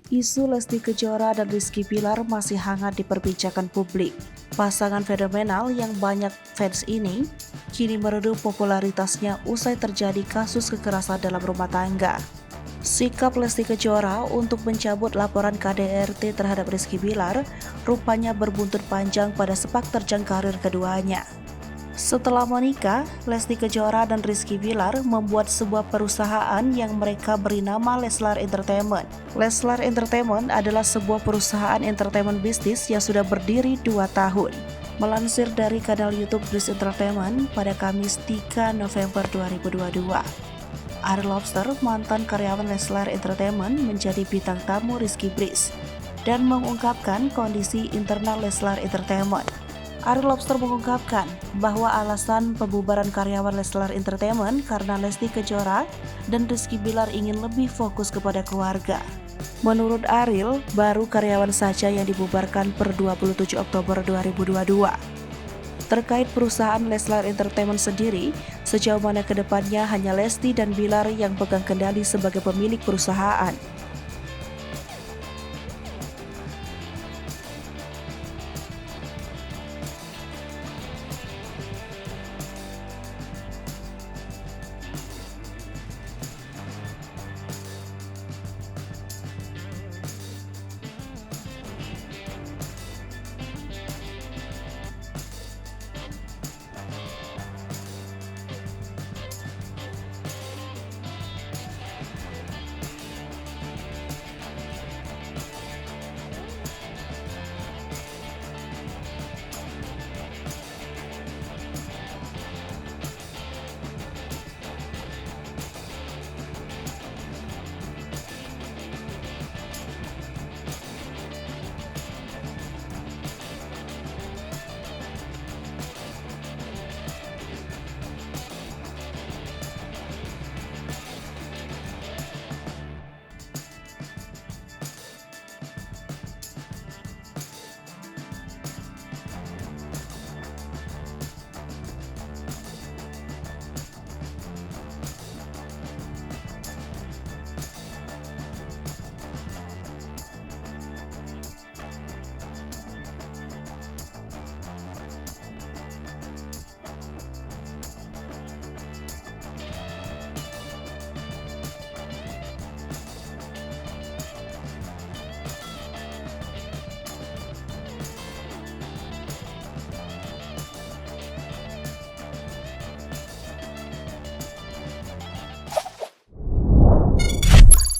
Isu Lesti Kejora dan Rizky Bilar masih hangat diperbincangkan publik. Pasangan fenomenal yang banyak fans ini kini meredup popularitasnya usai terjadi kasus kekerasan dalam rumah tangga. Sikap Lesti Kejora untuk mencabut laporan KDRT terhadap Rizky Bilar rupanya berbuntut panjang pada sepak terjang karir keduanya. Setelah menikah, Lesti Kejora dan Rizky Bilar membuat sebuah perusahaan yang mereka beri nama Leslar Entertainment. Leslar Entertainment adalah sebuah perusahaan entertainment bisnis yang sudah berdiri 2 tahun. Melansir dari kanal YouTube Breeze Entertainment pada Kamis 3 November 2022. Ari Lobster, mantan karyawan Leslar Entertainment, menjadi bintang tamu Rizky Breeze dan mengungkapkan kondisi internal Leslar Entertainment. Ari Lobster mengungkapkan bahwa alasan pembubaran karyawan Leslar Entertainment karena Lesti Kejora dan Rizky Bilar ingin lebih fokus kepada keluarga. Menurut Ariel, baru karyawan saja yang dibubarkan per 27 Oktober 2022. Terkait perusahaan Leslar Entertainment sendiri, sejauh mana ke depannya hanya Lesti dan Bilar yang pegang kendali sebagai pemilik perusahaan.